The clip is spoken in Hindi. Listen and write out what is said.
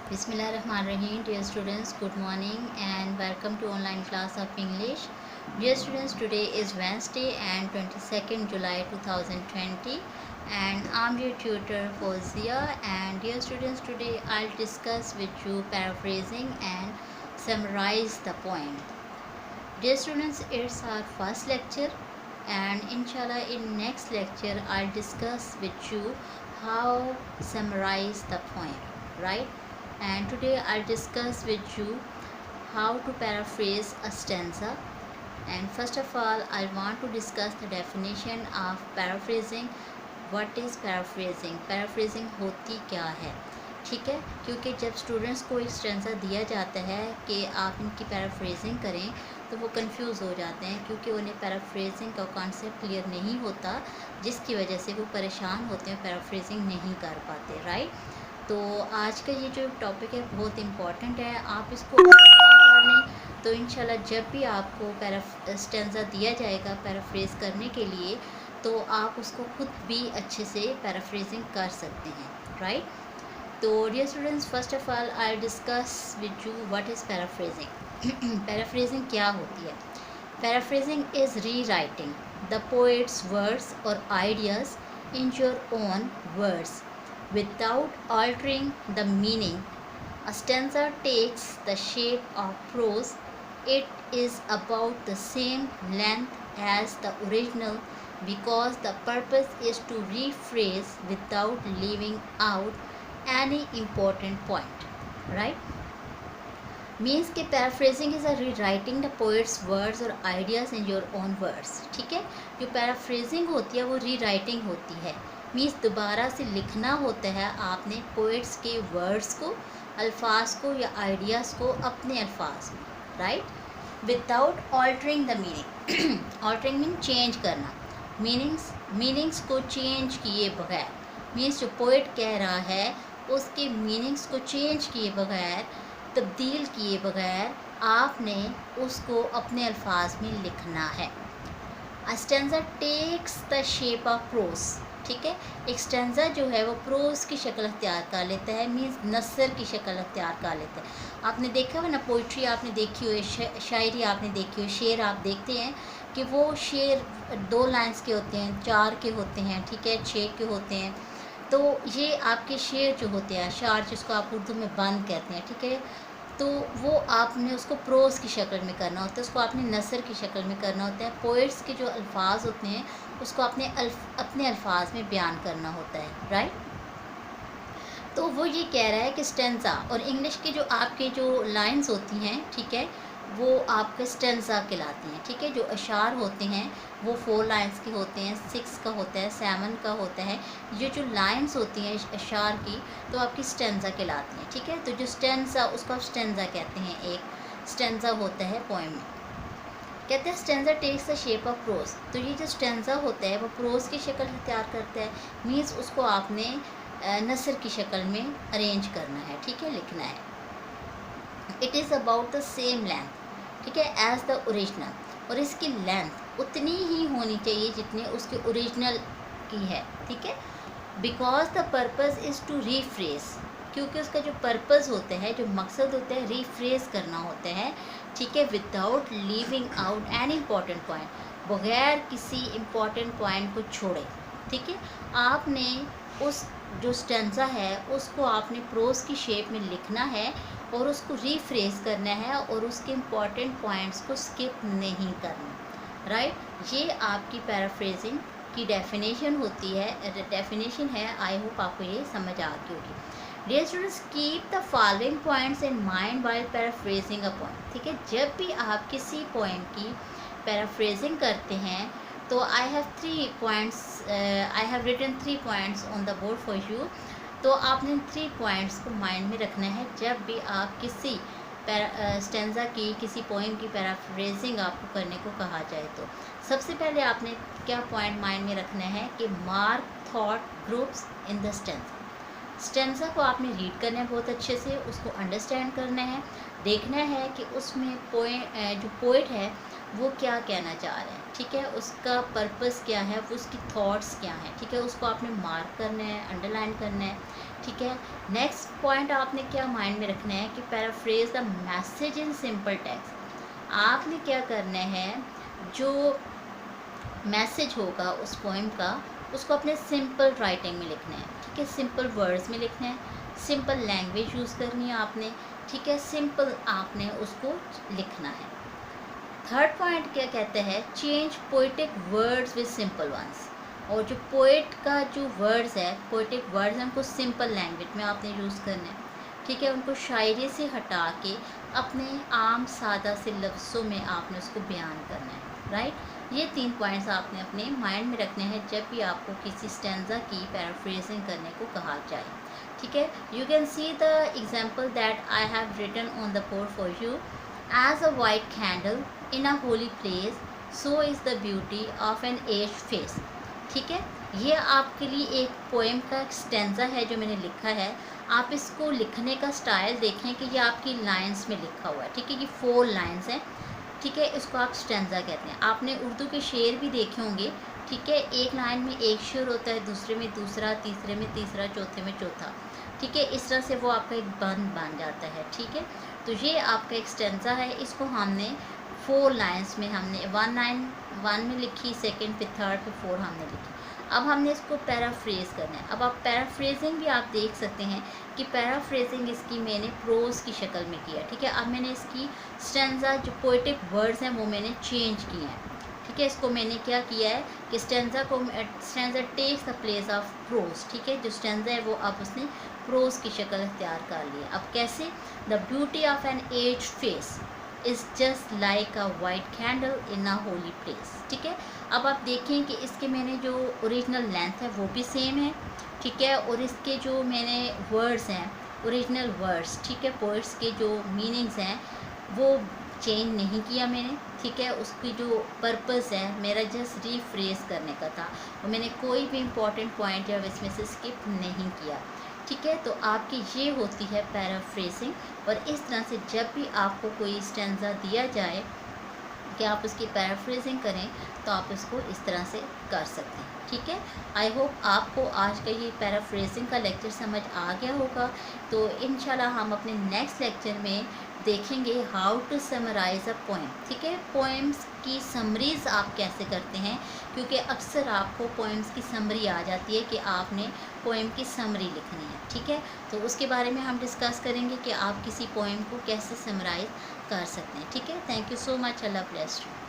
Bismillahirrahmanirrahim. Dear students, good morning and welcome to online class of English. Dear students, today is Wednesday and 22nd July 2020 and I'm your tutor Fozia. And dear students, today I'll discuss with you paraphrasing and summarize the point. Dear students, it's our first lecture and inshallah in next lecture I'll discuss with you how summarize the point, right? And today I'll discuss with you how to paraphrase a stanza. And first of all, I want to discuss the definition of paraphrasing. What is paraphrasing? Paraphrasing होती क्या है, ठीक है? क्योंकि जब स्टूडेंट्स को एक स्टेंजा दिया जाता है कि आप इनकी पैराफ्रेजिंग करें तो वो कंफ्यूज हो जाते हैं, क्योंकि उन्हें पैराफ्रेजिंग का कॉन्सेप्ट क्लियर नहीं होता, जिसकी वजह से वो परेशान होते हैं, पैराफ्रेजिंग नहीं कर पाते, राइट? तो आज का ये जो टॉपिक है बहुत इम्पॉर्टेंट है, आप इसको कर लें तो इंशाल्लाह जब भी आपको स्टेंजा दिया जाएगा पैराफ्रेज करने के लिए तो आप उसको खुद भी अच्छे से पैराफ्रेजिंग कर सकते हैं, राइट? तो dear students, first of all I discuss with you what is paraphrasing. Paraphrasing क्या होती है? Paraphrasing is rewriting the poet's words और ideas in your own words without altering the meaning. A stanza takes the shape of prose. It is about the same length as the original because the purpose is to rephrase without leaving out any important point, right? Means के paraphrasing is a rewriting the poet's words और ideas in your own words, ठीक है? जो पैराफ्रेजिंग होती है वो रीराइटिंग होती है, मीन्स दोबारा से लिखना होता है आपने पोएट्स के वर्ड्स को, अल्फाज को या आइडियाज़ को अपने अल्फाज में, right? Without altering the meaning. Altering mean change करना, मीनिंग्स को चेंज किए बगैर, मीन्स जो पोएट कह रहा है उसके मीनिंग्स को चेंज किए बगैर, तब्दील किए बगैर आपने उसको अपने अल्फाज में लिखना है। A stanza takes the shape of prose, ठीक है? एक स्टेंजा जो है वो प्रोज की शक्ल अख्तियार कर लेता है, मीन्स नसर की शक्ल अख्तियार कर लेता है। आपने देखा है ना, पोइट्री आपने देखी हो, शायरी आपने देखी हो, शेर आप देखते हैं कि वो शेर 2 लाइन्स के होते हैं, 4 के होते हैं, ठीक है, 6 के होते हैं। तो ये आपके शेर जो होते हैं, अशार जिसको आप उर्दू में बंद कहते हैं, ठीक है, तो वो आपने उसको प्रोज की शक्ल में करना होता है, उसको आपने नसर की शक्ल में करना होता है। पोइट्स के जो अल्फाज होते हैं उसको अपने अल्फाज में बयान करना होता है, राइट? तो वो ये कह रहा है कि स्टेंजा और इंग्लिश की जो आपके जो लाइंस होती हैं, ठीक है, वो आपके स्टेंजा कहलाती हैं, ठीक है? जो अशार होते हैं वो 4 लाइंस के होते हैं, 6 का होता है, 7 का होता है। ये जो लाइंस होती हैं अशार की तो आपकी स्टेंजा कहलाती हैं, ठीक है? तो जो स्टेंजा, उसको आप स्टेंजा कहते हैं। एक स्टेंजा होता है पोएम में, कहते हैं stanza takes the shape of prose. तो ये जो स्टेंजा होता है वो प्रोज की शक्ल इख्तियार करता है, मीन्स उसको आपने नसर की शक्ल में अरेंज करना है, ठीक है, लिखना है। It is about the same length, ठीक है, एज द ओरिजिनल, और इसकी लेंथ उतनी ही होनी चाहिए जितनी उसके ओरिजिनल की है, ठीक है? Because the purpose is to rephrase, क्योंकि उसका जो पर्पज़ होता है, जो मकसद होता है, रीफ्रेज करना होता है, ठीक है, without leaving out an important point, बगैर किसी इम्पॉर्टेंट पॉइंट को छोड़े, ठीक है? आपने उस जो स्टेंजा है उसको आपने प्रोज की शेप में लिखना है और उसको रीफ्रेज करना है और उसके इम्पॉर्टेंट पॉइंट्स को स्किप नहीं करना, राइट? ये आपकी पैराफ्रेजिंग की डेफिनेशन होती है, डेफिनेशन है। आई होप आपको ये समझ आ गई होगी। Dear students, keep the following points in mind while paraphrasing a point, ठीक है? जब भी आप किसी पॉइंट की पैराफ्रेजिंग करते हैं तो I have written 3 points on the board for you. तो आपने 3 पॉइंट्स को माइंड में रखना है जब भी आप किसी स्टेंजा की, किसी पोएम की पैराफ्रेजिंग आपको करने को कहा जाए। तो सबसे पहले आपने क्या पॉइंट माइंड में रखना है कि mark thought groups in the stanza. Stanza को आपने रीड करना है बहुत अच्छे से, उसको अंडरस्टैंड करना है, देखना है कि उसमें जो पोएट है वो क्या कहना चाह रहे हैं, ठीक है, उसका पर्पस क्या है, उसकी थॉट्स क्या हैं, ठीक है, उसको आपने मार्क करना है, अंडरलाइन करना है, ठीक है। नेक्स्ट पॉइंट आपने क्या माइंड में रखना है कि paraphrase the message in simple text. आपने क्या करना है, जो मैसेज होगा उस पोएम का, उसको अपने सिंपल राइटिंग में लिखना है। ठीक है, सिंपल वर्ड्स में लिखना है, सिंपल लैंग्वेज यूज़ करनी है आपने। ठीक है, सिंपल आपने उसको लिखना है। थर्ड पॉइंट क्या कहते हैं, change poetic words with simple ones. और जो पोइट का जो वर्ड्स है, पोइटिक वर्ड्स हैं, उनको सिंपल लैंग्वेज में आपने यूज़ करना है। ठीक है, उनको शायरी से हटा के अपने आम सादा से लफ्ज़ों में आपने उसको बयान करना है। राइट, ये 3 पॉइंट्स आपने अपने माइंड में रखने हैं जब भी आपको किसी स्टैंजा की पैराफ्रेजिंग करने को कहा जाए। ठीक है, you can see the example that I have written on the board for you. As a white candle in a holy place, so is the beauty of an aged face. ठीक है, ये आपके लिए एक पोएम का स्टैंजा है जो मैंने लिखा है। आप इसको लिखने का स्टाइल देखें कि ये आपकी लाइंस में लिखा हुआ है। ठीक है, ये 4 लाइंस हैं। ठीक है, इसको आप स्टैंजा कहते हैं। आपने उर्दू के शेर भी देखे होंगे। ठीक है, एक लाइन में एक शेर होता है, दूसरे में दूसरा, तीसरे में तीसरा, चौथे में चौथा। ठीक है, इस तरह से वो आपका एक बंद बन जाता है। ठीक है, तो ये आपका एक स्टैंजा है। इसको हमने 4 लाइंस में, हमने 1 लाइन 1 में लिखी, सेकंड पे थर्ड पे 4 हमने लिखी। अब हमने इसको पैराफ्रेज करना है। अब आप पैराफ्रेजिंग भी आप देख सकते हैं कि पैराफ्रेजिंग इसकी मैंने प्रोज की शक्ल में किया। ठीक है, अब मैंने इसकी स्टैंजा जो पोएटिक वर्ड्स हैं वो मैंने चेंज किए हैं। ठीक है, इसको मैंने क्या किया है कि stanza takes the place of prose. ठीक है, जो स्टैंजा है वो अब उसने प्रोज की शक्ल इख्तियार कर ली है। अब कैसे, the beauty of an aged face is just like a white candle in a holy place. ठीक है, अब आप देखें कि इसके मैंने जो ओरिजिनल लेंथ है वो भी सेम है। ठीक है, और इसके जो मैंने वर्ड्स हैं, ओरिजिनल वर्ड्स, ठीक है, पोइट्स के जो मीनिंग्स हैं वो चेंज नहीं किया मैंने। ठीक है, उसकी जो पर्पस है मेरा जस्ट रीफ्रेज करने का था, और मैंने कोई भी इम्पोर्टेंट पॉइंट या इसमें से स्किप नहीं किया। ठीक है, तो आपकी ये होती है पैराफ्रेजिंग। और इस तरह से जब भी आपको कोई स्टैंजा दिया जाए कि आप उसकी पैराफ्रेजिंग करें, तो आप इसको इस तरह से कर सकते हैं। ठीक है, आई होप आपको आज का ये पैराफ्रेजिंग का लेक्चर समझ आ गया होगा। तो इंशाल्लाह हम अपने नेक्स्ट लेक्चर में देखेंगे how to summarise a poem. ठीक है, पोएम्स की समरीज़ आप कैसे करते हैं, क्योंकि अक्सर आपको पोएम्स की समरी आ जाती है कि आपने पोएम की समरी लिखनी है। ठीक है, तो उसके बारे में हम डिस्कस करेंगे कि आप किसी पोएम को कैसे समराइज़ कर सकते हैं। ठीक है, thank you so much, Allah bless you.